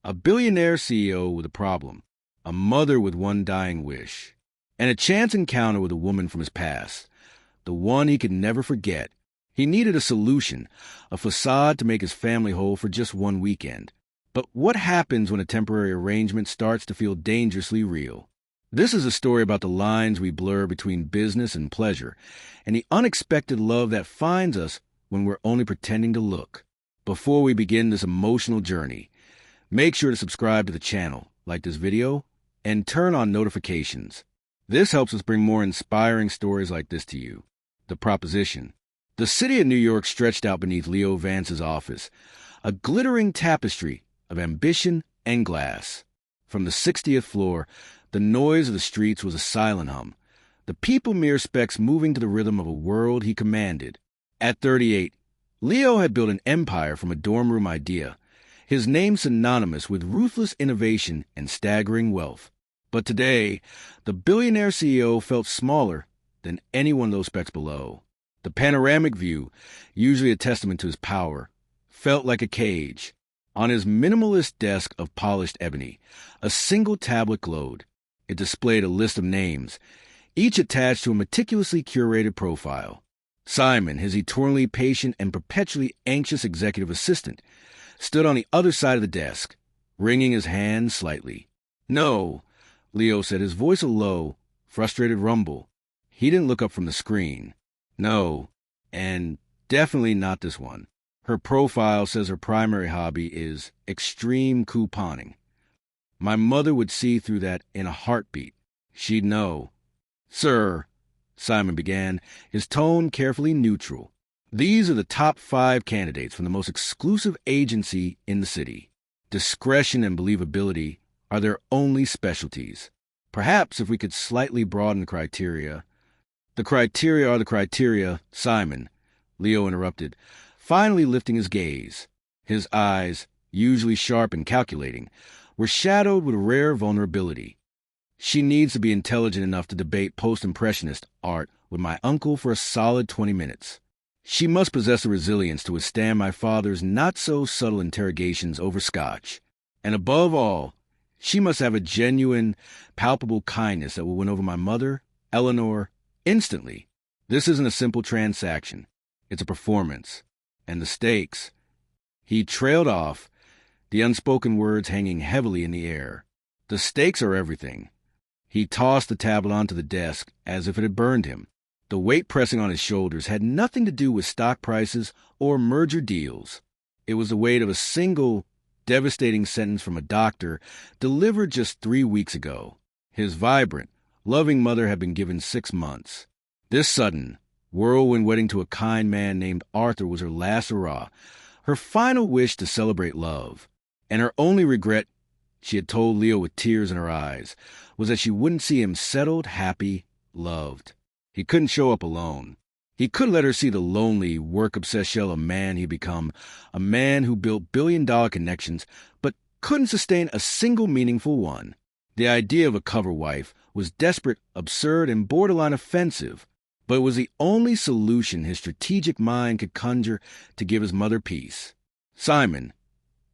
A billionaire CEO with a problem, a mother with one dying wish, and a chance encounter with a woman from his past, the one he could never forget. He needed a solution, a facade to make his family whole for just one weekend. But what happens when a temporary arrangement starts to feel dangerously real? This is a story about the lines we blur between business and pleasure, and the unexpected love that finds us when we're only pretending to look. Before we begin this emotional journey, make sure to subscribe to the channel, like this video, and turn on notifications. This helps us bring more inspiring stories like this to you. The proposition. The city of New York stretched out beneath Leo Vance's office, a glittering tapestry of ambition and glass. From the 60th floor, the noise of the streets was a silent hum, the people mere specks moving to the rhythm of a world he commanded. At 38, Leo had built an empire from a dorm room idea, his name synonymous with ruthless innovation and staggering wealth. But today, the billionaire CEO felt smaller than any one of those specks below. The panoramic view, usually a testament to his power, felt like a cage. On his minimalist desk of polished ebony, a single tablet glowed. It displayed a list of names, each attached to a meticulously curated profile. Simon, his eternally patient and perpetually anxious executive assistant, stood on the other side of the desk, wringing his hands slightly. "No," Leo said, his voice a low, frustrated rumble. He didn't look up from the screen. "No, and definitely not this one. Her profile says her primary hobby is extreme couponing. My mother would see through that in a heartbeat. She'd know." "Sir," Simon began, his tone carefully neutral, "these are the top 5 candidates from the most exclusive agency in the city. Discretion and believability are their only specialties. Perhaps if we could slightly broaden the criteria—" "The criteria are the criteria, Simon," Leo interrupted, finally lifting his gaze. His eyes, usually sharp and calculating, were shadowed with rare vulnerability. "She needs to be intelligent enough to debate post-impressionist art with my uncle for a solid 20 minutes. She must possess the resilience to withstand my father's not-so-subtle interrogations over scotch. And above all, she must have a genuine, palpable kindness that will win over my mother, Eleanor, instantly. This isn't a simple transaction. It's a performance. And the stakes—" He trailed off, the unspoken words hanging heavily in the air. "The stakes are everything." He tossed the tablet onto the desk as if it had burned him. The weight pressing on his shoulders had nothing to do with stock prices or merger deals. It was the weight of a single, devastating sentence from a doctor delivered just 3 weeks ago. His vibrant, loving mother had been given 6 months. This sudden, whirlwind wedding to a kind man named Arthur was her last hurrah, her final wish to celebrate love. And her only regret, she had told Leo with tears in her eyes, was that she wouldn't see him settled, happy, loved. He couldn't show up alone. He couldn't let her see the lonely, work-obsessed shell of man he'd become, a man who built billion-dollar connections, but couldn't sustain a single meaningful one. The idea of a cover wife was desperate, absurd, and borderline offensive, but it was the only solution his strategic mind could conjure to give his mother peace. Simon,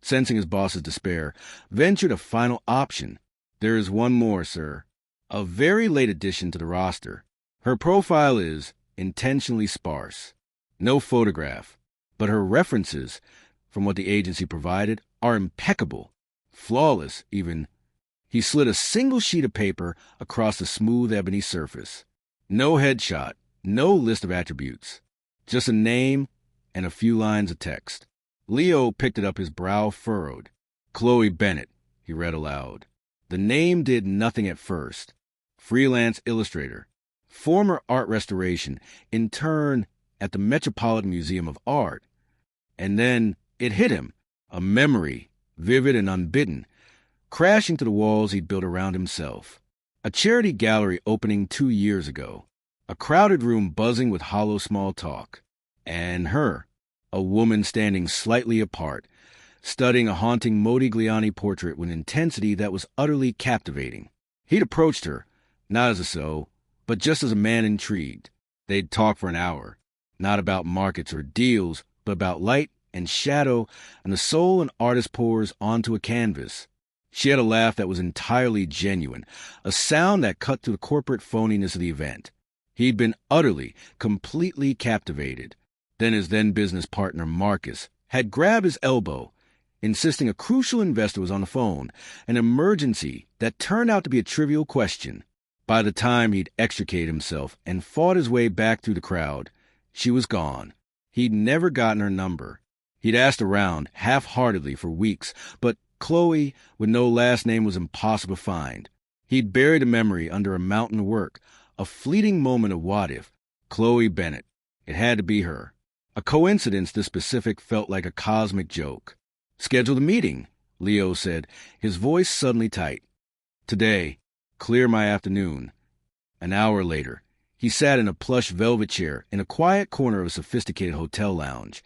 sensing his boss's despair, ventured a final option. "There is one more, sir. A very late addition to the roster. Her profile is intentionally sparse. No photograph, but her references, from what the agency provided, are impeccable. Flawless, even." He slid a single sheet of paper across the smooth ebony surface. No headshot, no list of attributes. Just a name and a few lines of text. Leo picked it up, his brow furrowed. "Chloe Bennett," he read aloud. The name did nothing at first. Freelance illustrator. Former art restoration, intern at the Metropolitan Museum of Art. And then it hit him, a memory, vivid and unbidden, crashing to the walls he'd built around himself. A charity gallery opening 2 years ago. A crowded room buzzing with hollow small talk. And her, a woman standing slightly apart, studying a haunting Modigliani portrait with intensity that was utterly captivating. He'd approached her, not as a so, but just as a man intrigued. They'd talk for an hour, not about markets or deals, but about light and shadow, and the soul an artist pours onto a canvas. She had a laugh that was entirely genuine, a sound that cut through the corporate phoniness of the event. He'd been utterly, completely captivated. Then his then-business partner, Marcus, had grabbed his elbow, insisting a crucial investor was on the phone, an emergency that turned out to be a trivial question. By the time he'd extricated himself and fought his way back through the crowd, she was gone. He'd never gotten her number. He'd asked around, half-heartedly, for weeks, but Chloe, with no last name, was impossible to find. He'd buried the memory under a mountain of work, a fleeting moment of what if. Chloe Bennett. It had to be her. A coincidence this specific felt like a cosmic joke. "Schedule a meeting," Leo said, his voice suddenly tight. "Today. Clear my afternoon." An hour later, he sat in a plush velvet chair in a quiet corner of a sophisticated hotel lounge,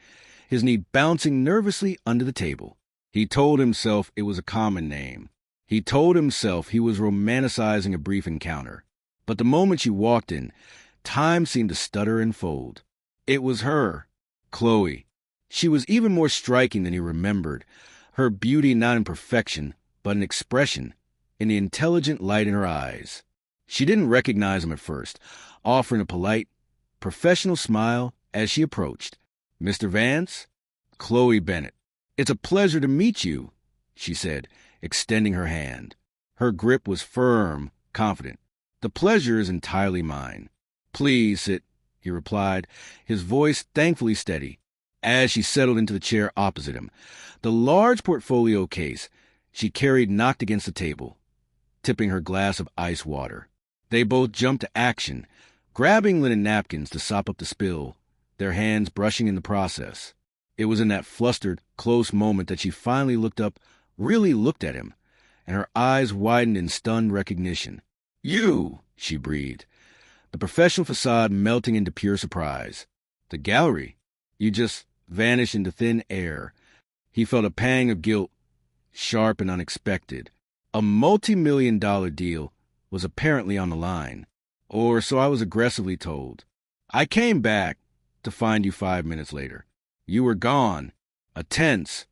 his knee bouncing nervously under the table. He told himself it was a common name. He told himself he was romanticizing a brief encounter. But the moment she walked in, time seemed to stutter and fold. It was her, Chloe. She was even more striking than he remembered, her beauty not in perfection, but in expression, in the intelligent light in her eyes. She didn't recognize him at first, offering a polite, professional smile as she approached. "Mr. Vance?" "Chloe Bennett." "It's a pleasure to meet you," she said, extending her hand. Her grip was firm, confident. "The pleasure is entirely mine." "Please sit," he replied, his voice thankfully steady. As she settled into the chair opposite him, the large portfolio case she carried knocked against the table, tipping her glass of ice water. They both jumped to action, grabbing linen napkins to sop up the spill, their hands brushing in the process. It was in that flustered, close moment that she finally looked up, really looked at him, and her eyes widened in stunned recognition. "You!" she breathed, the professional facade melting into pure surprise. "The gallery? You just vanished into thin air." He felt a pang of guilt, sharp and unexpected. A multi-million-dollar deal was apparently on the line, or so I was aggressively told. "I came back to find you 5 minutes later. You were gone." A tense,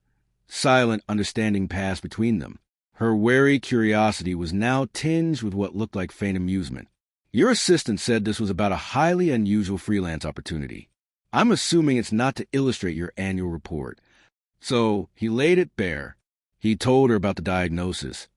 silent understanding passed between them. Her wary curiosity was now tinged with what looked like faint amusement. "Your assistant said this was about a highly unusual freelance opportunity. I'm assuming it's not to illustrate your annual report." So he laid it bare. He told her about the diagnosis,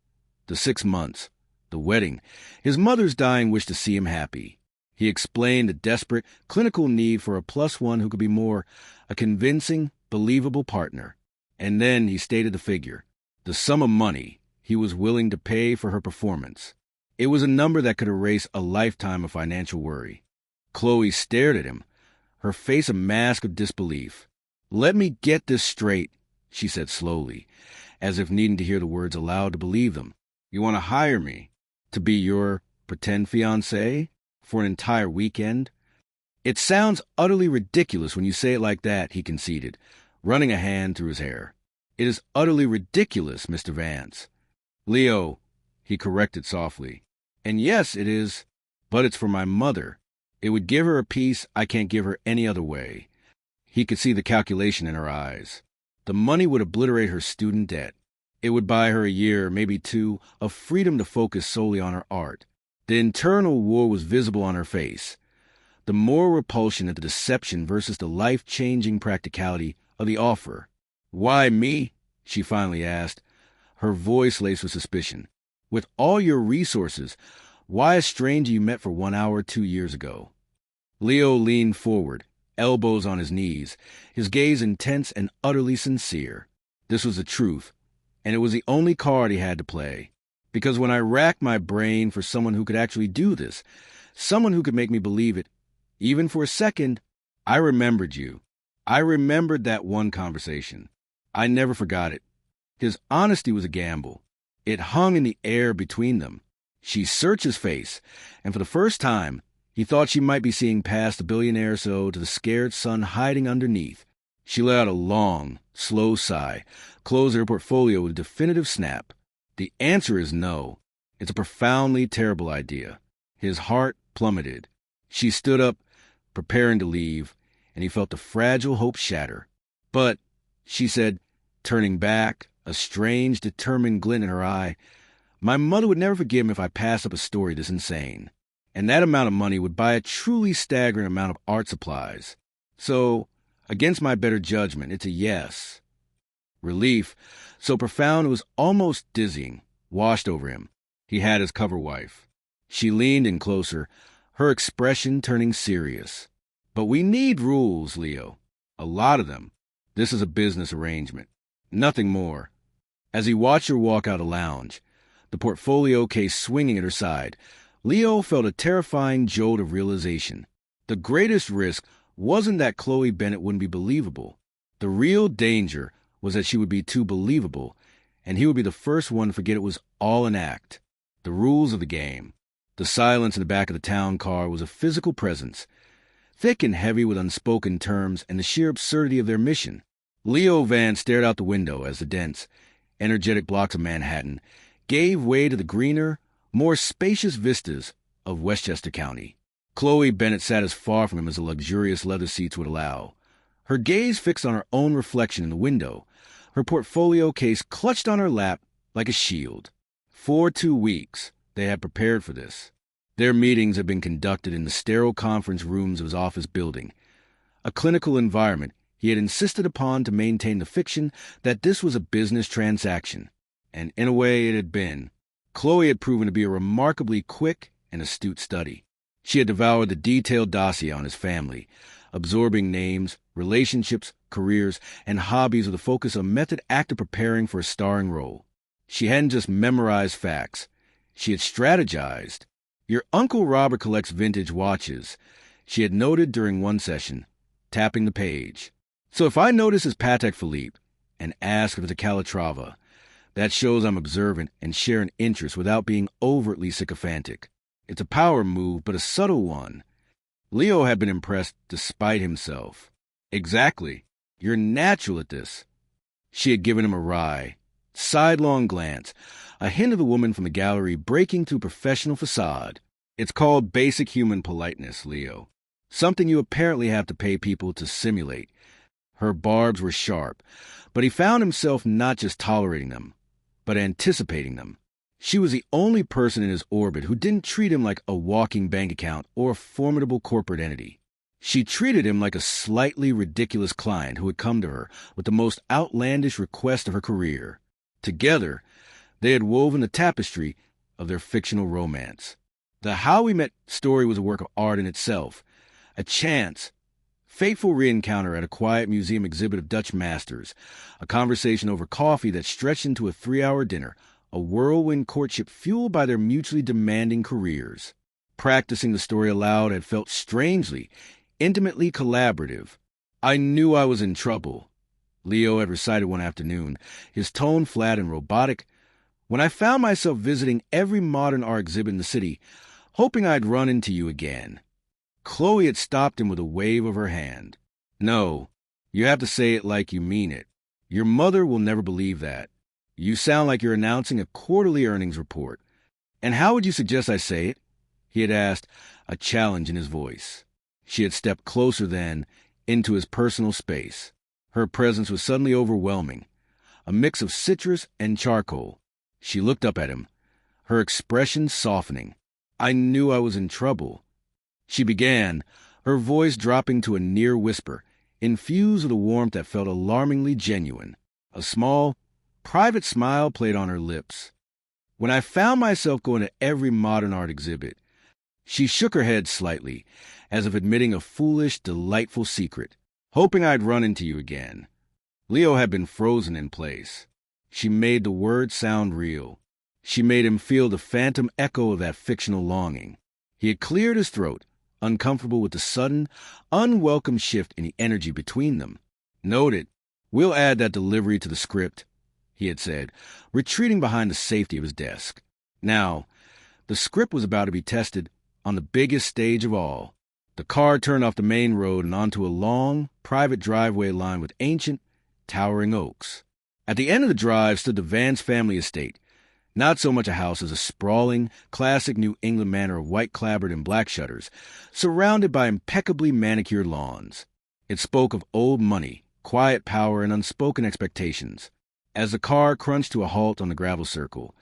the 6 months, the wedding, his mother's dying wish to see him happy. He explained the desperate, clinical need for a +1 who could be more, a convincing, believable partner. And then he stated the figure, the sum of money he was willing to pay for her performance. It was a number that could erase a lifetime of financial worry. Chloe stared at him, her face a mask of disbelief. "Let me get this straight," she said slowly, as if needing to hear the words aloud to believe them. "You want to hire me to be your pretend fiancé for an entire weekend?" "It sounds utterly ridiculous when you say it like that," he conceded, running a hand through his hair. "It is utterly ridiculous, Mr. Vance." "Leo," he corrected softly. "And yes, it is, but it's for my mother. It would give her a peace I can't give her any other way." He could see the calculation in her eyes. The money would obliterate her student debt. It would buy her a year, maybe 2, of freedom to focus solely on her art. The internal war was visible on her face. The moral repulsion at the deception versus the life-changing practicality of the offer. "Why me?" she finally asked, her voice laced with suspicion. "With all your resources, why a stranger you met for 1 hour 2 years ago?" Leo leaned forward, elbows on his knees, his gaze intense and utterly sincere. This was the truth, and it was the only card he had to play. "Because when I racked my brain for someone who could actually do this, someone who could make me believe it, even for a second, I remembered you. I remembered that one conversation. I never forgot it." His honesty was a gamble. It hung in the air between them. She searched his face, and for the first time, he thought she might be seeing past the Billionaire CEO to the scared son hiding underneath. She let out a long, slow sigh, closed her portfolio with a definitive snap. "The answer is no. It's a profoundly terrible idea." His heart plummeted. She stood up, preparing to leave, and he felt the fragile hope shatter. "But she said, turning back, a strange, determined glint in her eye. My mother would never forgive me if I passed up a story this insane. And that amount of money would buy a truly staggering amount of art supplies. So, against my better judgment, it's a yes. Relief, so profound it was almost dizzying, washed over him. He had his cover wife. She leaned in closer, her expression turning serious. But we need rules, Leo. A lot of them. This is a business arrangement. Nothing more. As he watched her walk out of the lounge, the portfolio case swinging at her side, Leo felt a terrifying jolt of realization. The greatest risk wasn't that Chloe Bennett wouldn't be believable. The real danger was that she would be too believable, and he would be the first one to forget it was all an act. The rules of the game. The silence in the back of the town car was a physical presence, thick and heavy with unspoken terms and the sheer absurdity of their mission. Leo Van stared out the window as the dense, energetic blocks of Manhattan gave way to the greener, more spacious vistas of Westchester County. Chloe Bennett sat as far from him as the luxurious leather seats would allow, her gaze fixed on her own reflection in the window, her portfolio case clutched on her lap like a shield. For 2 weeks, they had prepared for this. Their meetings had been conducted in the sterile conference rooms of his office building, a clinical environment he had insisted upon to maintain the fiction that this was a business transaction. And in a way it had been. Chloe had proven to be a remarkably quick and astute study. She had devoured the detailed dossier on his family, absorbing names, relationships, careers, and hobbies with a focus on method actor preparing for a starring role. She hadn't just memorized facts. She had strategized. Your Uncle Robert collects vintage watches, she had noted during one session, tapping the page. So if I notice his Patek Philippe and ask if it's a Calatrava, that shows I'm observant and share an interest without being overtly sycophantic. It's a power move, but a subtle one. Leo had been impressed despite himself. Exactly. You're natural at this. She had given him a wry, sidelong glance, a hint of the woman from the gallery breaking through professional facade. It's called basic human politeness, Leo. Something you apparently have to pay people to simulate. Her barbs were sharp, but he found himself not just tolerating them, but anticipating them. She was the only person in his orbit who didn't treat him like a walking bank account or a formidable corporate entity. She treated him like a slightly ridiculous client who had come to her with the most outlandish request of her career. Together, they had woven the tapestry of their fictional romance. The How We Met story was a work of art in itself, a chance, fateful re-encounter at a quiet museum exhibit of Dutch masters, a conversation over coffee that stretched into a 3-hour dinner, a whirlwind courtship fueled by their mutually demanding careers. Practicing the story aloud had felt strangely, intimately collaborative. I knew I was in trouble, Leo had recited one afternoon, his tone flat and robotic, when I found myself visiting every modern art exhibit in the city, hoping I'd run into you again. Chloe had stopped him with a wave of her hand. No, you have to say it like you mean it. Your mother will never believe that. You sound like you're announcing a quarterly earnings report. And how would you suggest I say it? He had asked, a challenge in his voice. She had stepped closer then into his personal space. Her presence was suddenly overwhelming, a mix of citrus and charcoal. She looked up at him, her expression softening. I knew I was in trouble. She began, her voice dropping to a near whisper, infused with a warmth that felt alarmingly genuine. A small, private smile played on her lips. When I found myself going to every modern art exhibit, she shook her head slightly, as if admitting a foolish, delightful secret, hoping I'd run into you again. Leo had been frozen in place. She made the words sound real. She made him feel the phantom echo of that fictional longing. He had cleared his throat, uncomfortable with the sudden, unwelcome shift in the energy between them. Noted. We'll add that delivery to the script, he had said, retreating behind the safety of his desk. Now, the script was about to be tested on the biggest stage of all. The car turned off the main road and onto a long, private driveway lined with ancient, towering oaks. At the end of the drive stood the Vance family estate, not so much a house as a sprawling, classic New England manor of white clapboard and black shutters, surrounded by impeccably manicured lawns. It spoke of old money quiet power and unspoken expectations. As the car crunched to a halt on the gravel circle,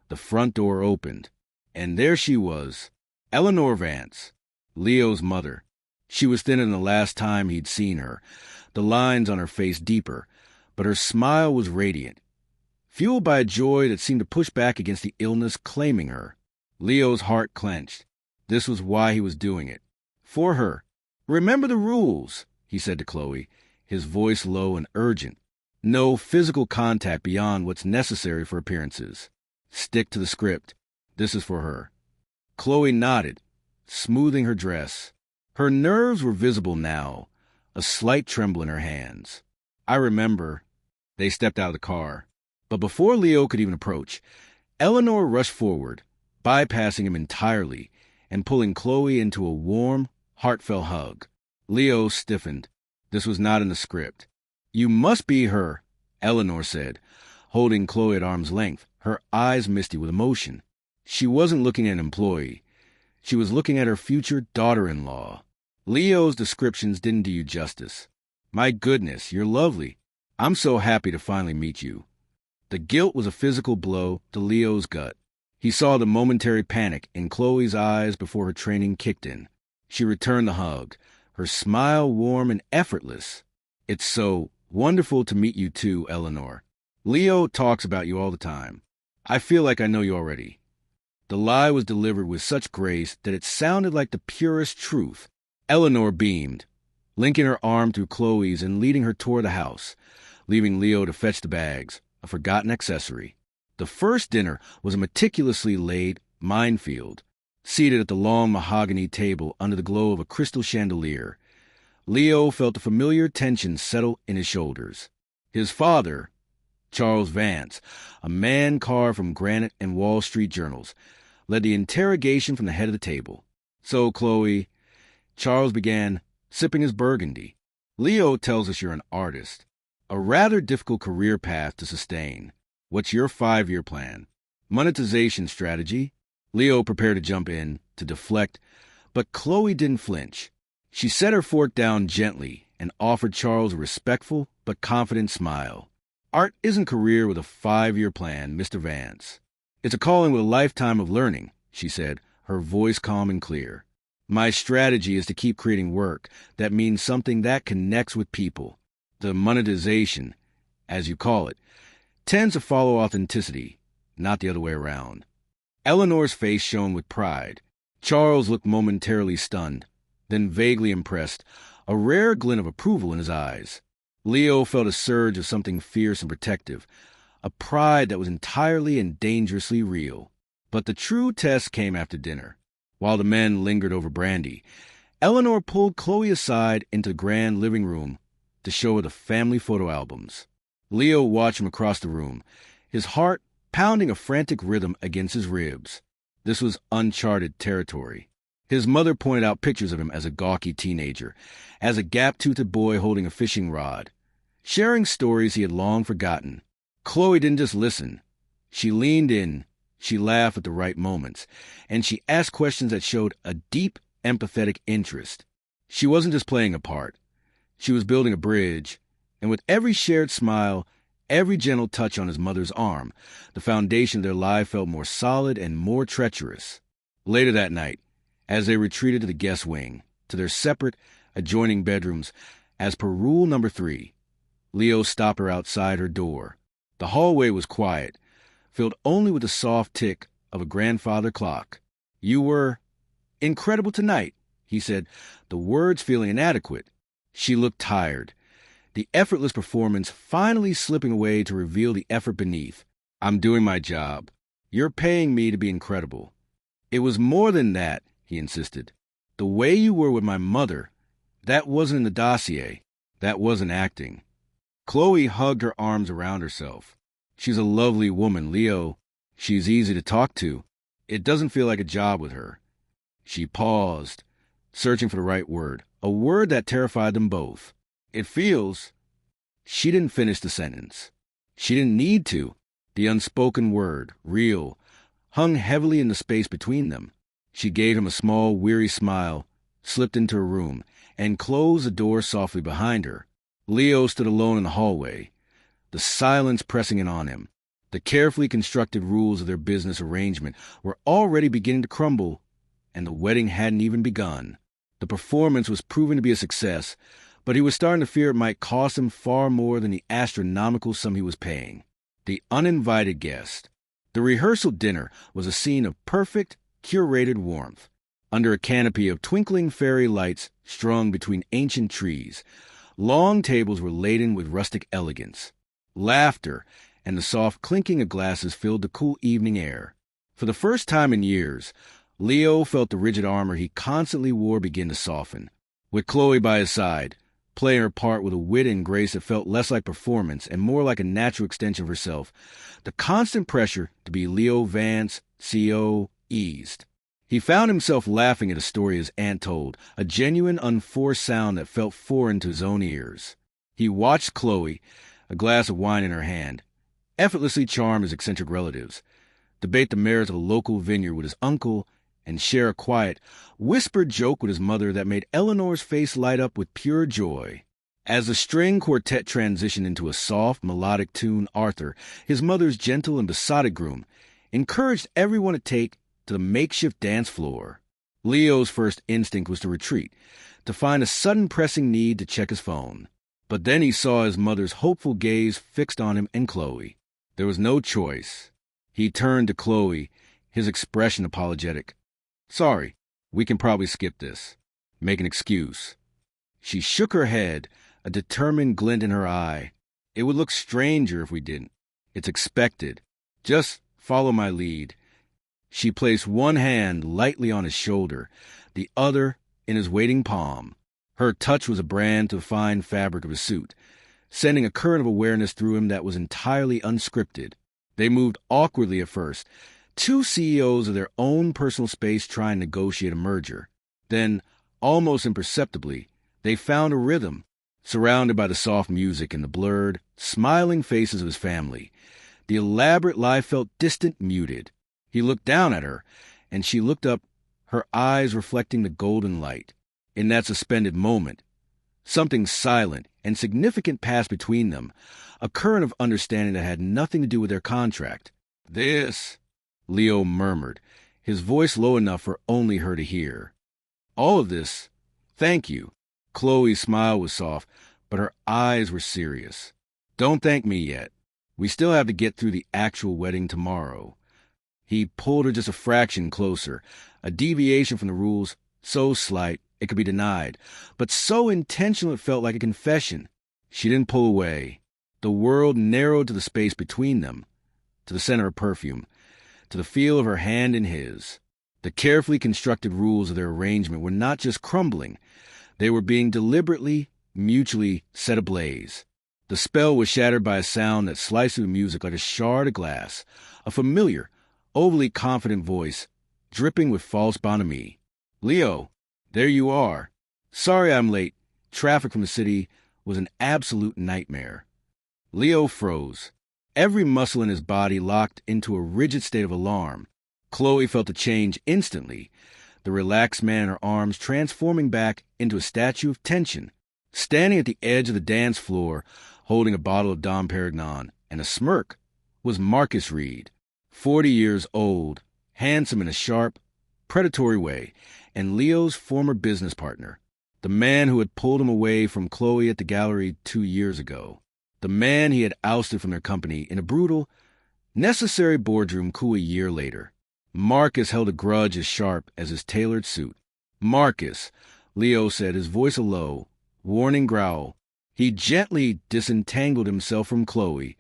the front door opened, and there she was, Eleanor Vance, Leo's mother. She was thinner than the last time he'd seen her, the lines on her face deeper, but her smile was radiant, fueled by a joy that seemed to push back against the illness claiming her. Leo's heart clenched. This was why he was doing it. For her. "Remember the rules," he said to Chloe, his voice low and urgent. "No physical contact beyond what's necessary for appearances. Stick to the script. This is for her." Chloe nodded, smoothing her dress. Her nerves were visible now, a slight tremble in her hands. "I remember." They stepped out of the car. But before Leo could even approach, Eleanor rushed forward, bypassing him entirely and pulling Chloe into a warm, heartfelt hug. Leo stiffened. This was not in the script. "You must be her," Eleanor said, holding Chloe at arm's length, her eyes misty with emotion. She wasn't looking at an employee. She was looking at her future daughter-in-law. Leo's descriptions didn't do you justice. "My goodness, you're lovely. I'm so happy to finally meet you." The guilt was a physical blow to Leo's gut. He saw the momentary panic in Chloe's eyes before her training kicked in. She returned the hug, her smile warm and effortless. "It's so wonderful to meet you too, Eleanor. Leo talks about you all the time. I feel like I know you already." The lie was delivered with such grace that it sounded like the purest truth. Eleanor beamed, linking her arm through Chloe's and leading her toward the house, leaving Leo to fetch the bags, a forgotten accessory. The first dinner was a meticulously laid minefield. Seated at the long mahogany table under the glow of a crystal chandelier, Leo felt a familiar tension settle in his shoulders. His father, Charles Vance, a man carved from granite and Wall Street journals, led the interrogation from the head of the table. "So, Chloe," Charles began, sipping his burgundy, "Leo tells us you're an artist. A rather difficult career path to sustain. What's your 5-year plan? Monetization strategy?" Leo prepared to jump in, to deflect, but Chloe didn't flinch. She set her fork down gently and offered Charles a respectful but confident smile. "Art isn't a career with a 5-year plan, Mr. Vance. It's a calling with a lifetime of learning," she said, her voice calm and clear. "My strategy is to keep creating work that means something that connects with people. The monetization, as you call it, tends to follow authenticity, not the other way around." Eleanor's face shone with pride. Charles looked momentarily stunned, then vaguely impressed, a rare glint of approval in his eyes. Leo felt a surge of something fierce and protective, a pride that was entirely and dangerously real. But the true test came after dinner. While the men lingered over brandy, Eleanor pulled Chloe aside into the grand living room to show her the family photo albums. Leo watched him across the room, his heart pounding a frantic rhythm against his ribs. This was uncharted territory. His mother pointed out pictures of him as a gawky teenager, as a gap-toothed boy holding a fishing rod, sharing stories he had long forgotten. Chloe didn't just listen. She leaned in, she laughed at the right moments, and she asked questions that showed a deep, empathetic interest. She wasn't just playing a part. She was building a bridge, and with every shared smile, every gentle touch on his mother's arm, the foundation of their life felt more solid and more treacherous. Later that night, as they retreated to the guest wing, to their separate, adjoining bedrooms, as per rule number 3, Leo stopped her outside her door. The hallway was quiet, filled only with the soft tick of a grandfather clock. "You were incredible tonight," he said, the words feeling inadequate. She looked tired, the effortless performance finally slipping away to reveal the effort beneath. "I'm doing my job. You're paying me to be incredible." "It was more than that," he insisted. "The way you were with my mother, that wasn't in the dossier. That wasn't acting." Chloe hugged her arms around herself. "She's a lovely woman, Leo. She's easy to talk to. It doesn't feel like a job with her." She paused, searching for the right word, a word that terrified them both. "It feels—" She didn't finish the sentence. She didn't need to. The unspoken word, real, hung heavily in the space between them. She gave him a small, weary smile, slipped into her room, and closed the door softly behind her. Leo stood alone in the hallway, the silence pressing in on him. The carefully constructed rules of their business arrangement were already beginning to crumble, and the wedding hadn't even begun. The performance was proving to be a success, but he was starting to fear it might cost him far more than the astronomical sum he was paying. The uninvited guest. The rehearsal dinner was a scene of perfect, curated warmth. Under a canopy of twinkling fairy lights strung between ancient trees, long tables were laden with rustic elegance. Laughter and the soft clinking of glasses filled the cool evening air. For the first time in years, Leo felt the rigid armor he constantly wore begin to soften. With Chloe by his side, playing her part with a wit and grace that felt less like performance and more like a natural extension of herself, the constant pressure to be Leo Vance, CEO, eased. He found himself laughing at a story his aunt told, a genuine, unforced sound that felt foreign to his own ears. He watched Chloe, a glass of wine in her hand, effortlessly charm his eccentric relatives, debate the merits of a local vineyard with his uncle, and share a quiet, whispered joke with his mother that made Eleanor's face light up with pure joy. As the string quartet transitioned into a soft, melodic tune, Arthur, his mother's gentle and besotted groom, encouraged everyone to take to the makeshift dance floor. Leo's first instinct was to retreat, to find a sudden pressing need to check his phone. But then he saw his mother's hopeful gaze fixed on him and Chloe. There was no choice. He turned to Chloe, his expression apologetic. "Sorry, we can probably skip this. Make an excuse." She shook her head, a determined glint in her eye. "It would look stranger if we didn't. It's expected. Just follow my lead." She placed one hand lightly on his shoulder, the other in his waiting palm. Her touch was a brand to the fine fabric of his suit, sending a current of awareness through him that was entirely unscripted. They moved awkwardly at first, two CEOs of their own personal space trying to negotiate a merger. Then, almost imperceptibly, they found a rhythm, surrounded by the soft music and the blurred, smiling faces of his family. The elaborate lie felt distant, muted. He looked down at her, and she looked up, her eyes reflecting the golden light. In that suspended moment, something silent and significant passed between them, a current of understanding that had nothing to do with their contract. "This," Leo murmured, his voice low enough for only her to hear. "All of this, thank you." Chloe's smile was soft, but her eyes were serious. "Don't thank me yet. We still have to get through the actual wedding tomorrow." He pulled her just a fraction closer, a deviation from the rules so slight it could be denied, but so intentional it felt like a confession. She didn't pull away. The world narrowed to the space between them, to the center of perfume, to the feel of her hand in his. The carefully constructed rules of their arrangement were not just crumbling, they were being deliberately, mutually set ablaze. The spell was shattered by a sound that sliced through the music like a shard of glass, a familiar, overly confident voice, dripping with false bonhomie. "Leo, there you are. Sorry I'm late. Traffic from the city was an absolute nightmare." Leo froze, every muscle in his body locked into a rigid state of alarm. Chloe felt the change instantly, the relaxed man in her arms transforming back into a statue of tension. Standing at the edge of the dance floor, holding a bottle of Dom Perignon and a smirk, was Marcus Reed, 40 years old, handsome in a sharp, predatory way, and Leo's former business partner, the man who had pulled him away from Chloe at the gallery 2 years ago, the man he had ousted from their company in a brutal, necessary boardroom coup a year later. Marcus held a grudge as sharp as his tailored suit. "Marcus," Leo said, his voice a low, warning growl. He gently disentangled himself from Chloe,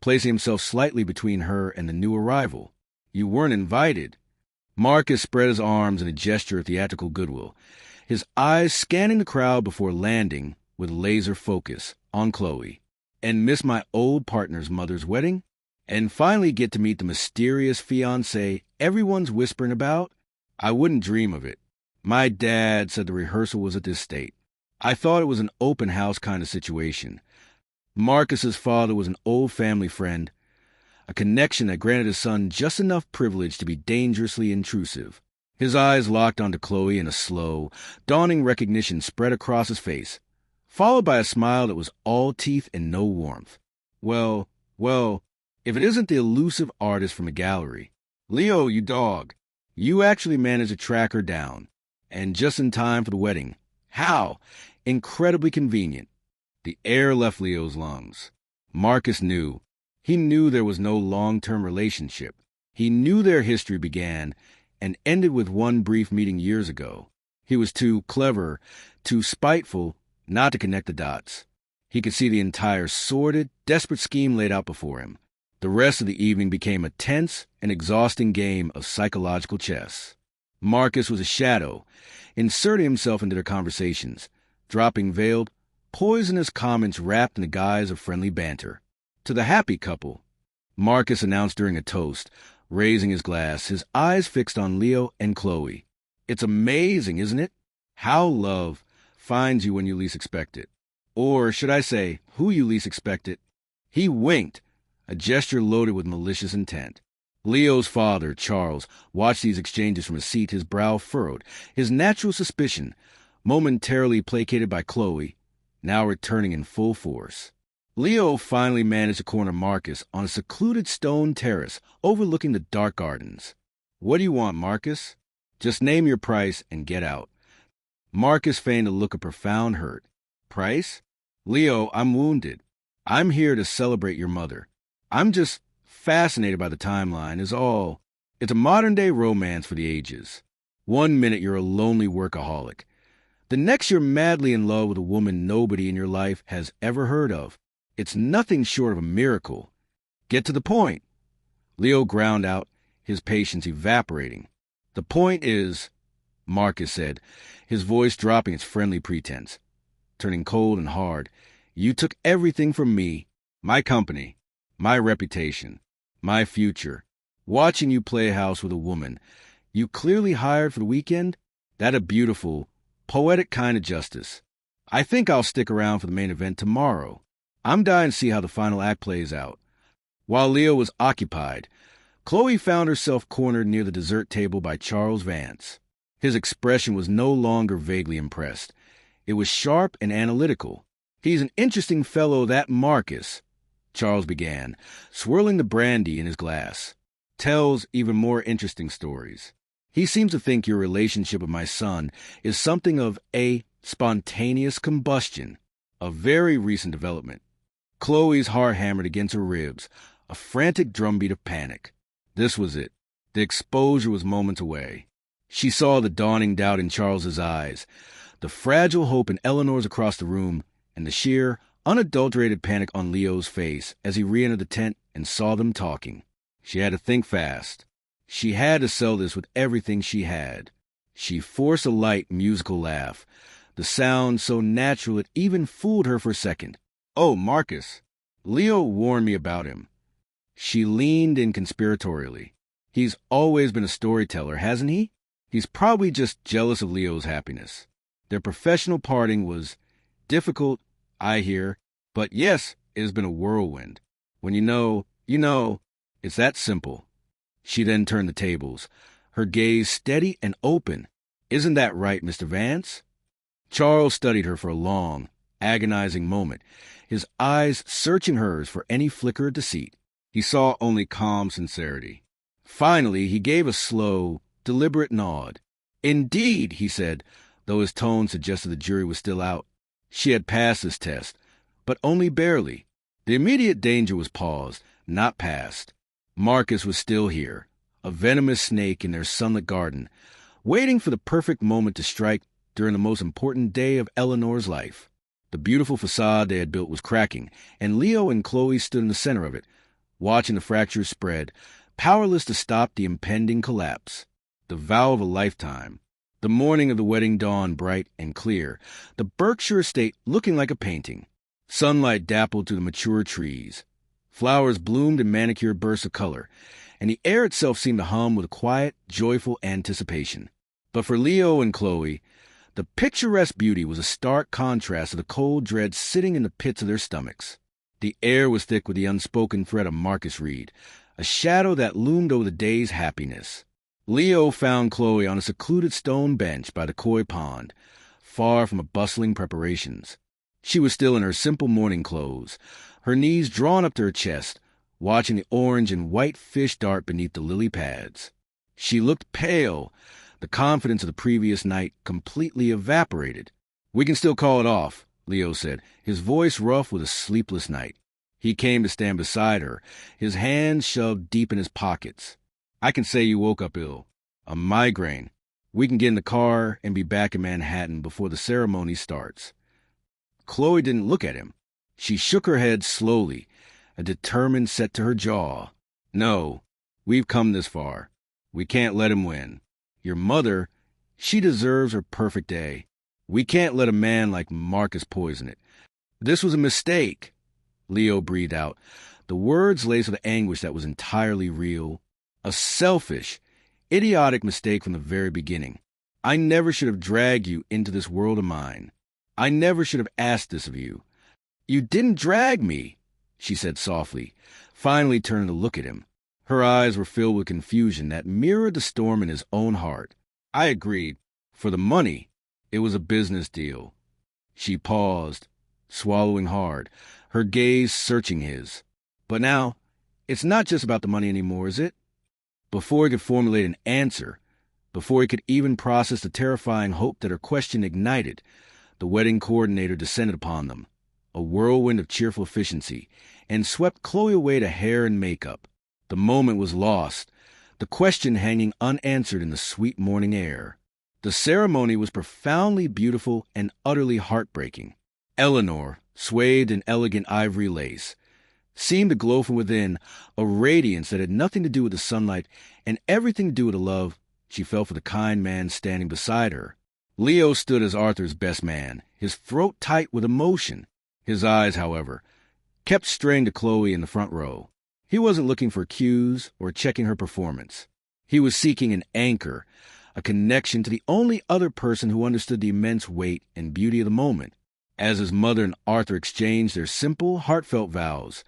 placing himself slightly between her and the new arrival. "You weren't invited." Marcus spread his arms in a gesture of theatrical goodwill, his eyes scanning the crowd before landing, with laser focus, on Chloe. "And miss my old partner's mother's wedding? And finally get to meet the mysterious fiancé everyone's whispering about? I wouldn't dream of it. My dad said the rehearsal was at this state. I thought it was an open house kind of situation. Marcus's father was an old family friend, a connection that granted his son just enough privilege to be dangerously intrusive." His eyes locked onto Chloe, and a slow, dawning recognition spread across his face. followed by a smile that was all teeth and no warmth. Well, if it isn't the elusive artist from the gallery. Leo, you dog. You actually managed to track her down. And just in time for the wedding. How? Incredibly convenient. The air left Leo's lungs. Marcus knew. He knew there was no long-term relationship. He knew their history began and ended with one brief meeting years ago. He was too clever, too spiteful, not to connect the dots. He could see the entire sordid, desperate scheme laid out before him. The rest of the evening became a tense and exhausting game of psychological chess. Marcus was a shadow, inserting himself into their conversations, dropping veiled, poisonous comments wrapped in the guise of friendly banter. To the happy couple, Marcus announced during a toast, raising his glass, his eyes fixed on Leo and Chloe. It's amazing, isn't it? How love finds you when you least expect it. Or should I say, who you least expect it. He winked, a gesture loaded with malicious intent. Leo's father, Charles, watched these exchanges from a seat, his brow furrowed, his natural suspicion, momentarily placated by Chloe, now returning in full force. Leo finally managed to corner Marcus on a secluded stone terrace overlooking the dark gardens. What do you want, Marcus? Just name your price and get out. Marcus feigned a look of profound hurt. Price? Leo, I'm wounded. I'm here to celebrate your mother. I'm just fascinated by the timeline, is all. It's a modern-day romance for the ages. 1 minute you're a lonely workaholic. The next you're madly in love with a woman nobody in your life has ever heard of. It's nothing short of a miracle. Get to the point. Leo ground out, his patience evaporating. The point is, Marcus said, his voice dropping its friendly pretense, turning cold and hard, you took everything from me, my company, my reputation, my future. Watching you play house with a woman you clearly hired for the weekend, that a beautiful, poetic kind of justice. I think I'll stick around for the main event tomorrow. I'm dying to see how the final act plays out. While Leo was occupied, Chloe found herself cornered near the dessert table by Charles Vance. His expression was no longer vaguely impressed. It was sharp and analytical. He's an interesting fellow, that Marcus, Charles began, swirling the brandy in his glass. Tells even more interesting stories. He seems to think your relationship with my son is something of a spontaneous combustion, a very recent development. Chloe's heart hammered against her ribs, a frantic drumbeat of panic. This was it. The exposure was moments away. She saw the dawning doubt in Charles's eyes, the fragile hope in Eleanor's across the room, and the sheer, unadulterated panic on Leo's face as he re-entered the tent and saw them talking. She had to think fast. She had to sell this with everything she had. She forced a light, musical laugh, the sound so natural it even fooled her for a second. Oh, Marcus. Leo warned me about him. She leaned in conspiratorially. He's always been a storyteller, hasn't he? He's probably just jealous of Leo's happiness. Their professional parting was difficult, I hear, but yes, it has been a whirlwind. When you know, it's that simple. She then turned the tables, her gaze steady and open. Isn't that right, Mr. Vance? Charles studied her for a long, agonizing moment, his eyes searching hers for any flicker of deceit. He saw only calm sincerity. Finally, he gave a slow, deliberate nod. Indeed, he said, though his tone suggested the jury was still out. She had passed this test, but only barely. The immediate danger was paused, not past. Marcus was still here, a venomous snake in their sunlit garden, waiting for the perfect moment to strike during the most important day of Eleanor's life. The beautiful facade they had built was cracking, and Leo and Chloe stood in the center of it, watching the fractures spread, powerless to stop the impending collapse. The vow of a lifetime. The morning of the wedding dawned bright and clear, the Berkshire estate looking like a painting. Sunlight dappled through the mature trees. Flowers bloomed in manicured bursts of color, and the air itself seemed to hum with a quiet, joyful anticipation. But for Leo and Chloe, the picturesque beauty was a stark contrast to the cold dread sitting in the pits of their stomachs. The air was thick with the unspoken threat of Marcus Reed, a shadow that loomed over the day's happiness. Leo found Chloe on a secluded stone bench by the koi pond, far from the bustling preparations. She was still in her simple morning clothes, her knees drawn up to her chest, watching the orange and white fish dart beneath the lily pads. She looked pale. The confidence of the previous night completely evaporated. "We can still call it off," Leo said, his voice rough with a sleepless night. He came to stand beside her, his hands shoved deep in his pockets. "I can say you woke up ill. A migraine. We can get in the car and be back in Manhattan before the ceremony starts." Chloe didn't look at him. She shook her head slowly, a determined set to her jaw. "No, we've come this far. We can't let him win. Your mother, she deserves her perfect day. We can't let a man like Marcus poison it. This was a mistake." Leo breathed out, the words laced with anguish that was entirely real. "A selfish, idiotic mistake from the very beginning. I never should have dragged you into this world of mine. I never should have asked this of you." "You didn't drag me," she said softly, finally turning to look at him. Her eyes were filled with confusion that mirrored the storm in his own heart. "I agreed. For the money. It was a business deal." She paused, swallowing hard, her gaze searching his. "But now, it's not just about the money anymore, is it?" Before he could formulate an answer, before he could even process the terrifying hope that her question ignited, the wedding coordinator descended upon them, a whirlwind of cheerful efficiency, and swept Chloe away to hair and makeup. The moment was lost, the question hanging unanswered in the sweet morning air. The ceremony was profoundly beautiful and utterly heartbreaking. Eleanor, swathed in elegant ivory lace, seemed to glow from within, a radiance that had nothing to do with the sunlight and everything to do with the love she felt for the kind man standing beside her. Leo stood as Arthur's best man, his throat tight with emotion. His eyes, however, kept straying to Chloe in the front row. He wasn't looking for cues or checking her performance. He was seeking an anchor, a connection to the only other person who understood the immense weight and beauty of the moment. As his mother and Arthur exchanged their simple, heartfelt vows,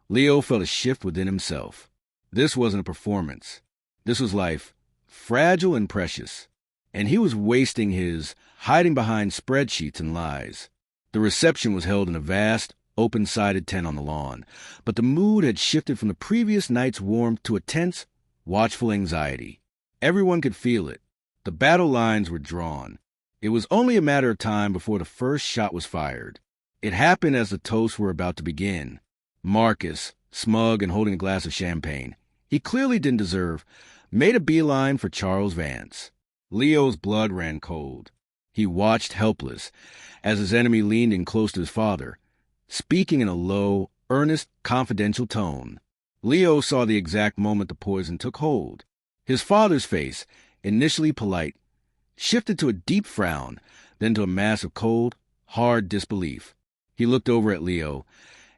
Leo felt a shift within himself. This wasn't a performance. This was life, fragile and precious. And he was wasting his, hiding behind spreadsheets and lies. The reception was held in a vast, open-sided tent on the lawn, but the mood had shifted from the previous night's warmth to a tense, watchful anxiety. Everyone could feel it. The battle lines were drawn. It was only a matter of time before the first shot was fired. It happened as the toasts were about to begin. Marcus, smug and holding a glass of champagne, he clearly didn't deserve, made a beeline for Charles Vance. Leo's blood ran cold. He watched helpless as his enemy leaned in close to his father, speaking in a low, earnest, confidential tone. Leo saw the exact moment the poison took hold. His father's face, initially polite, shifted to a deep frown, then to a mass of cold, hard disbelief. He looked over at Leo,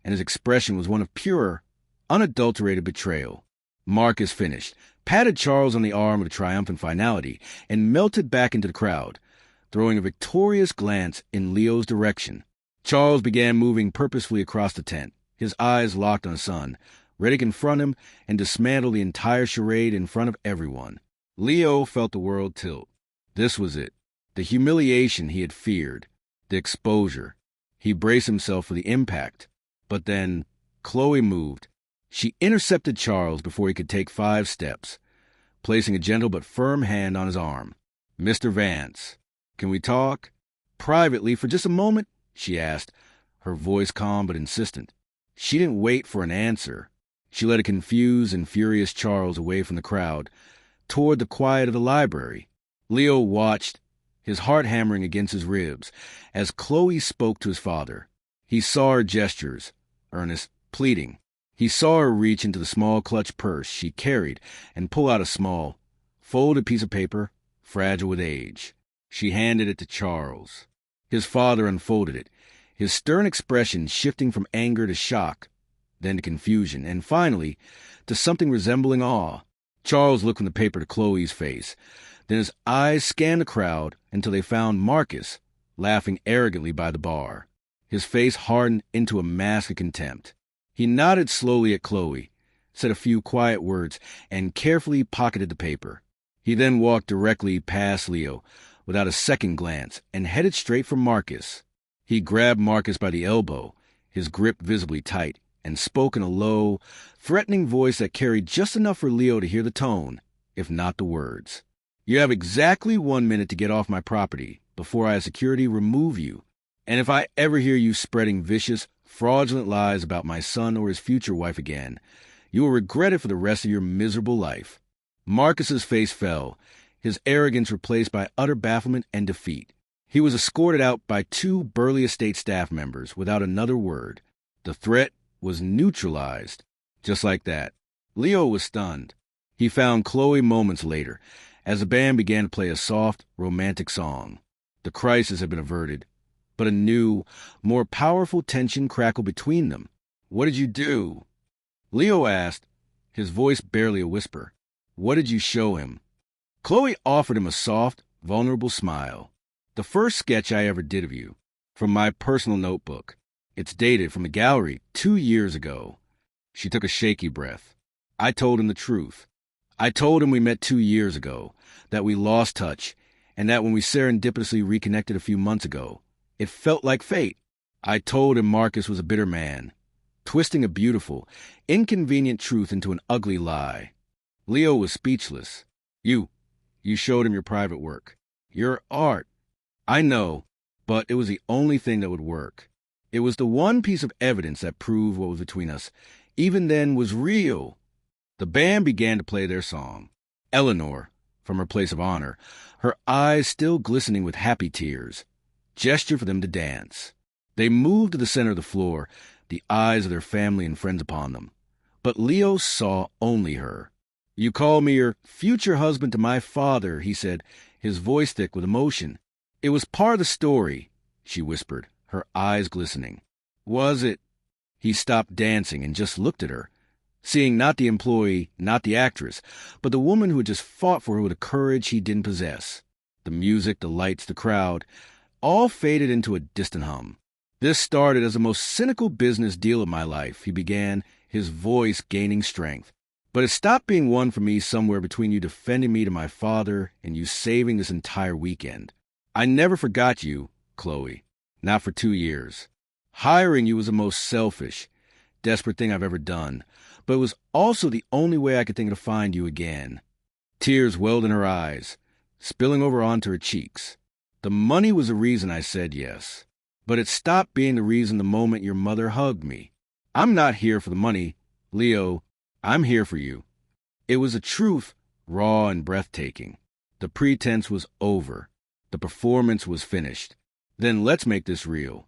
and his expression was one of pure, unadulterated betrayal. Marcus finished, patted Charles on the arm with a triumphant finality, and melted back into the crowd, throwing a victorious glance in Leo's direction. Charles began moving purposefully across the tent, his eyes locked on his son, ready to confront him and dismantle the entire charade in front of everyone. Leo felt the world tilt. This was it. The humiliation he had feared. The exposure. He braced himself for the impact. But then, Chloe moved. She intercepted Charles before he could take 5 steps, placing a gentle but firm hand on his arm. "Mr. Vance, can we talk? Privately for just a moment?" she asked, her voice calm but insistent. She didn't wait for an answer. She led a confused and furious Charles away from the crowd, toward the quiet of the library. Leo watched, his heart hammering against his ribs, as Chloe spoke to his father. He saw her gestures, earnest, pleading. He saw her reach into the small clutch purse she carried and pull out a small, folded piece of paper, fragile with age. She handed it to Charles. His father unfolded it, his stern expression shifting from anger to shock, then to confusion, and finally to something resembling awe. Charles looked from the paper to Chloe's face. Then his eyes scanned the crowd until they found Marcus, laughing arrogantly by the bar. His face hardened into a mask of contempt. He nodded slowly at Chloe, said a few quiet words, and carefully pocketed the paper. He then walked directly past Leo, without a second glance, and headed straight for Marcus. He grabbed Marcus by the elbow, his grip visibly tight, and spoke in a low, threatening voice that carried just enough for Leo to hear the tone, if not the words. "You have exactly 1 minute to get off my property before I have security remove you. And if I ever hear you spreading vicious, fraudulent lies about my son or his future wife again, you will regret it for the rest of your miserable life." Marcus's face fell, his arrogance replaced by utter bafflement and defeat. He was escorted out by 2 burly estate staff members without another word. The threat was neutralized. Just like that. Leo was stunned. He found Chloe moments later, as the band began to play a soft, romantic song. The crisis had been averted, but a new, more powerful tension crackled between them. "What did you do?" Leo asked, his voice barely a whisper. "What did you show him?" Chloe offered him a soft, vulnerable smile. "The first sketch I ever did of you, from my personal notebook. It's dated from the gallery 2 years ago." She took a shaky breath. "I told him the truth. I told him we met 2 years ago, that we lost touch, and that when we serendipitously reconnected a few months ago, it felt like fate. I told him Marcus was a bitter man, twisting a beautiful, inconvenient truth into an ugly lie." Leo was speechless. You showed him your private work. Your art. "I know, but it was the only thing that would work. It was the one piece of evidence that proved what was between us, even then, was real." The band began to play their song. Eleanor, from her place of honor, her eyes still glistening with happy tears, gestured for them to dance. They moved to the center of the floor, the eyes of their family and friends upon them. But Leo saw only her. "You call me your future husband to my father," he said, his voice thick with emotion. "It was part of the story," she whispered, her eyes glistening. "Was it?" He stopped dancing and just looked at her, seeing not the employee, not the actress, but the woman who had just fought for her with a courage he didn't possess. The music, the lights, the crowd, all faded into a distant hum. "This started as the most cynical business deal of my life," he began, his voice gaining strength. "But it stopped being one for me somewhere between you defending me to my father and you saving this entire weekend. I never forgot you, Chloe. Not for 2 years. Hiring you was the most selfish, desperate thing I've ever done, but it was also the only way I could think to find you again." Tears welled in her eyes, spilling over onto her cheeks. "The money was the reason I said yes, but it stopped being the reason the moment your mother hugged me. I'm not here for the money, Leo. I'm here for you." It was the truth, raw and breathtaking. The pretense was over. The performance was finished. Then let's make this real.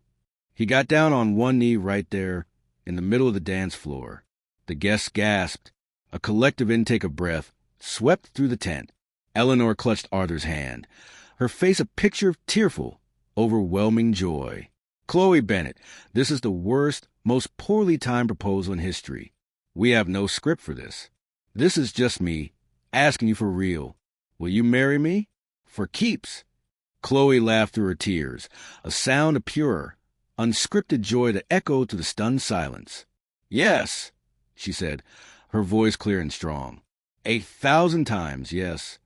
He got down on one knee right there in the middle of the dance floor. The guests gasped. A collective intake of breath swept through the tent. Eleanor clutched Arthur's hand, her face a picture of tearful, overwhelming joy. "Chloe Bennett, this is the worst, most poorly timed proposal in history. We have no script for this. This is just me asking you for real. Will you marry me? For keeps." Chloe laughed through her tears, a sound of pure, unscripted joy that echoed through the stunned silence. "Yes," she said, her voice clear and strong. 1,000 times, yes.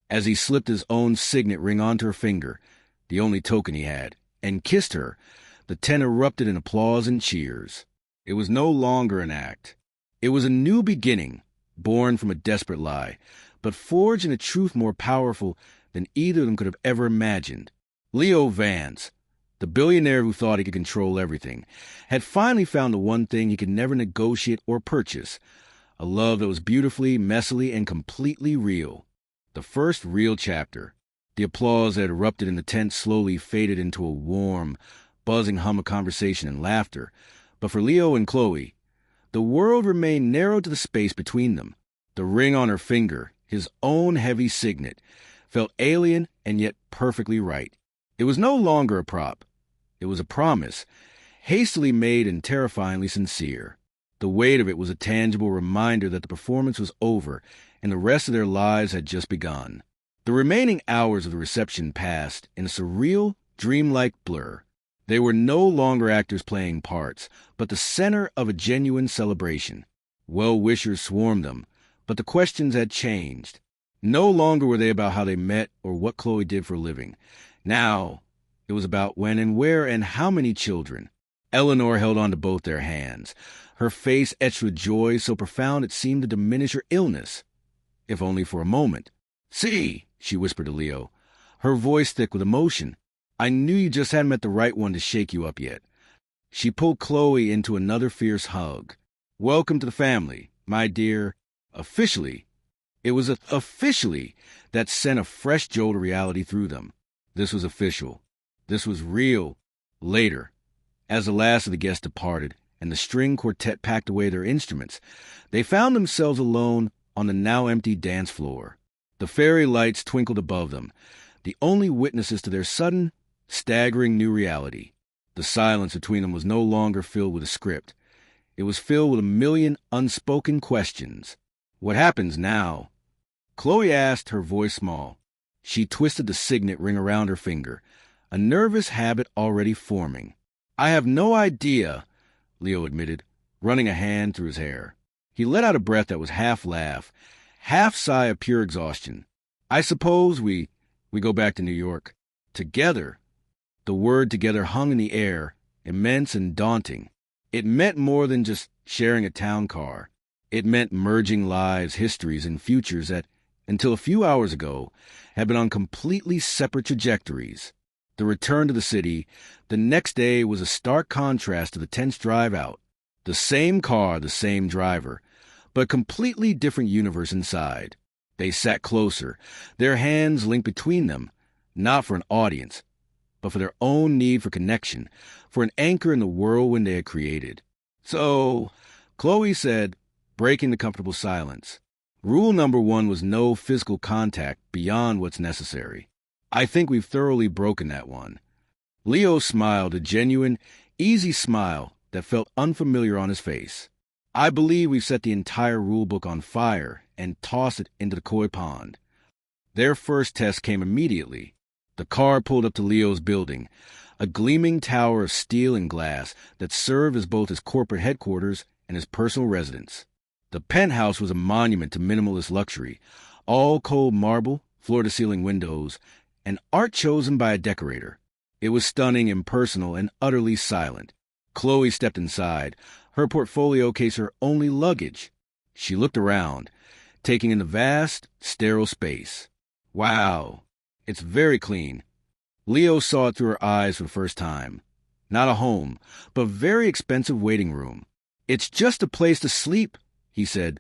As he slipped his own signet ring onto her finger, the only token he had, and kissed her, the tent erupted in applause and cheers. It was no longer an act. It was a new beginning, born from a desperate lie, but forged in a truth more powerful than either of them could have ever imagined. Leo Vance, the billionaire who thought he could control everything, had finally found the one thing he could never negotiate or purchase, a love that was beautifully, messily, and completely real. The first real chapter. The applause that had erupted in the tent slowly faded into a warm, buzzing hum of conversation and laughter, but for Leo and Chloe, the world remained narrowed to the space between them. The ring on her finger, his own heavy signet, felt alien and yet perfectly right. It was no longer a prop. It was a promise, hastily made and terrifyingly sincere. The weight of it was a tangible reminder that the performance was over and the rest of their lives had just begun. The remaining hours of the reception passed in a surreal, dreamlike blur. They were no longer actors playing parts, but the center of a genuine celebration. Well-wishers swarmed them, but the questions had changed. No longer were they about how they met or what Chloe did for a living. Now, It was about when and where and how many children. Eleanor held on to both their hands, her face etched with joy so profound it seemed to diminish her illness, if only for a moment. "See," she whispered to Leo, her voice thick with emotion. "I knew you just hadn't met the right one to shake you up yet." She pulled Chloe into another fierce hug. "Welcome to the family, my dear." Officially. It was officially that sent a fresh jolt of reality through them. This was official. This was real. Later, as the last of the guests departed and the string quartet packed away their instruments, they found themselves alone on the now empty dance floor. The fairy lights twinkled above them, the only witnesses to their sudden, staggering new reality. The silence between them was no longer filled with a script. It was filled with a million unspoken questions. "What happens now?" Chloe asked, her voice small. She twisted the signet ring around her finger, a nervous habit already forming. "I have no idea," Leo admitted, running a hand through his hair. He let out a breath that was half laugh, half sigh of pure exhaustion. "I suppose we go back to New York. Together." The word together hung in the air, immense and daunting. It meant more than just sharing a town car. It meant merging lives, histories, and futures that, until a few hours ago, had been on completely separate trajectories. The return to the city the next day was a stark contrast to the tense drive out. The same car, the same driver, but a completely different universe inside. They sat closer, their hands linked between them, not for an audience, but for their own need for connection, for an anchor in the whirlwind they had created. "So," Chloe said, breaking the comfortable silence. Rule number 1 was no physical contact beyond what's necessary. "I think we've thoroughly broken that one." Leo smiled, a genuine, easy smile that felt unfamiliar on his face. "I believe we've set the entire rulebook on fire and tossed it into the koi pond." Their first test came immediately. The car pulled up to Leo's building, a gleaming tower of steel and glass that served as both his corporate headquarters and his personal residence. The penthouse was a monument to minimalist luxury, all cold marble, floor-to-ceiling windows, and art chosen by a decorator. It was stunning, impersonal, and utterly silent. Chloe stepped inside, her portfolio case her only luggage. She looked around, taking in the vast, sterile space. "Wow, it's very clean." Leo saw it through her eyes for the first time. Not a home, but a very expensive waiting room. "It's just a place to sleep," he said,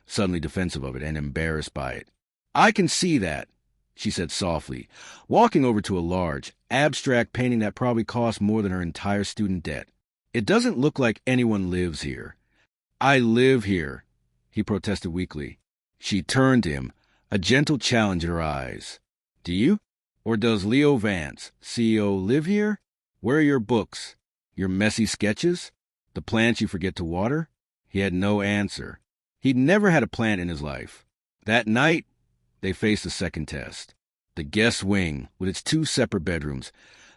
suddenly defensive of it and embarrassed by it. "I can see that," she said softly, walking over to a large, abstract painting that probably cost more than her entire student debt. "It doesn't look like anyone lives here." "I live here," he protested weakly. She turned to him, a gentle challenge in her eyes. "Do you? Or does Leo Vance, CEO, live here? Where are your books? Your messy sketches? The plants you forget to water?" He had no answer. He'd never had a plant in his life. That night, they faced the second test. The guest wing, with its 2 separate bedrooms,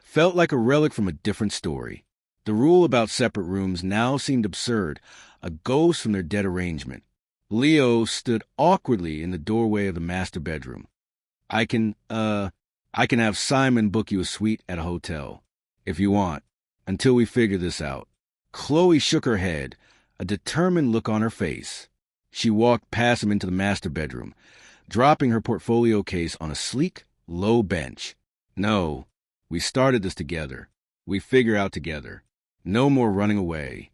felt like a relic from a different story. The rule about separate rooms now seemed absurd, a ghost from their dead arrangement. Leo stood awkwardly in the doorway of the master bedroom. I can have Simon book you a suite at a hotel, if you want, until we figure this out." Chloe shook her head, a determined look on her face. She walked past him into the master bedroom, dropping her portfolio case on a sleek, low bench. "No, we started this together. We figure out together. No more running away."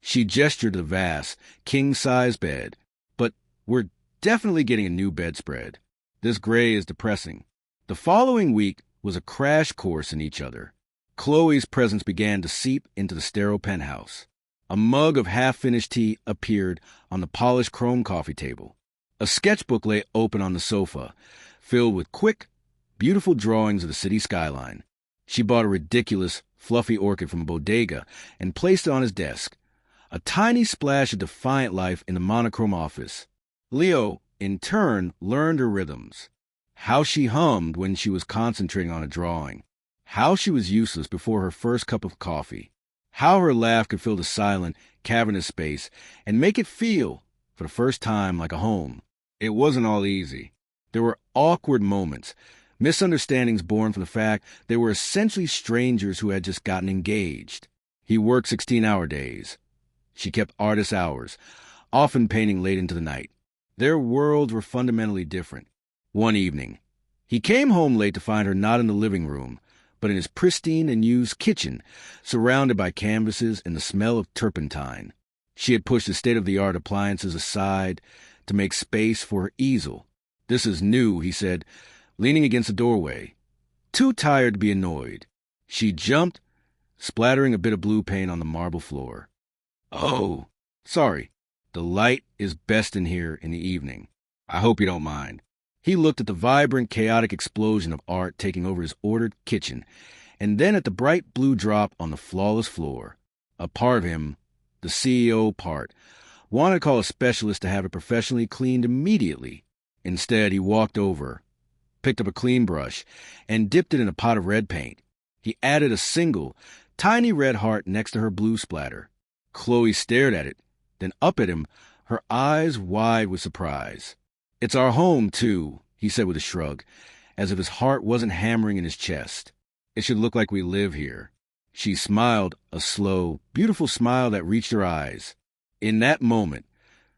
She gestured to the vast, king-size bed. "But we're definitely getting a new bedspread. This gray is depressing." The following week was a crash course in each other. Chloe's presence began to seep into the sterile penthouse. A mug of half-finished tea appeared on the polished chrome coffee table. A sketchbook lay open on the sofa, filled with quick, beautiful drawings of the city skyline. She bought a ridiculous, fluffy orchid from a bodega and placed it on his desk. A tiny splash of defiant life in the monochrome office. Leo, in turn, learned her rhythms. How she hummed when she was concentrating on a drawing. How she was useless before her first cup of coffee. How her laugh could fill the silent, cavernous space and make it feel, for the first time, like a home. It wasn't all easy. There were awkward moments, Misunderstandings born from the fact they were essentially strangers who had just gotten engaged. He worked 16-hour days. She kept artist hours, often painting late into the night. Their worlds were fundamentally different. One evening, he came home late to find her not in the living room, but in his pristine and used kitchen, surrounded by canvases and the smell of turpentine. She had pushed the state-of-the-art appliances aside to make space for her easel. "This is new," he said, leaning against the doorway, too tired to be annoyed. She jumped, splattering a bit of blue paint on the marble floor. "Oh, sorry. The light is best in here in the evening. I hope you don't mind." He looked at the vibrant, chaotic explosion of art taking over his ordered kitchen, and then at the bright blue drop on the flawless floor. A part of him, the CEO part, wanted to call a specialist to have it professionally cleaned immediately. Instead, he walked over, picked up a clean brush, and dipped it in a pot of red paint. He added a single, tiny red heart next to her blue splatter. Chloe stared at it, then up at him, her eyes wide with surprise. "It's our home, too," he said with a shrug, as if his heart wasn't hammering in his chest. "It should look like we live here." She smiled, a slow, beautiful smile that reached her eyes. In that moment,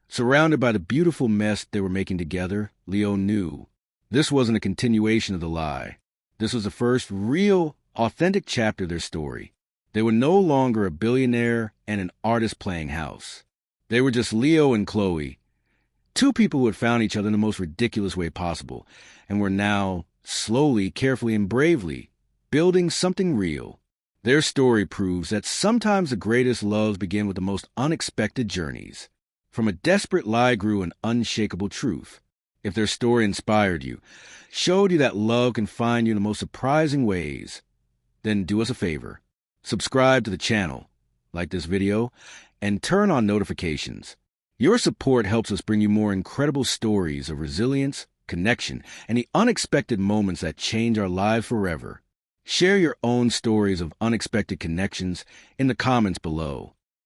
surrounded by the beautiful mess they were making together, Leo knew this wasn't a continuation of the lie. This was the first real, authentic chapter of their story. They were no longer a billionaire and an artist playing house. They were just Leo and Chloe, two people who had found each other in the most ridiculous way possible, and were now, slowly, carefully, and bravely, building something real. Their story proves that sometimes the greatest loves begin with the most unexpected journeys. From a desperate lie grew an unshakable truth. If their story inspired you, showed you that love can find you in the most surprising ways, then do us a favor. Subscribe to the channel, like this video, and turn on notifications. Your support helps us bring you more incredible stories of resilience, connection, and the unexpected moments that change our lives forever. Share your own stories of unexpected connections in the comments below.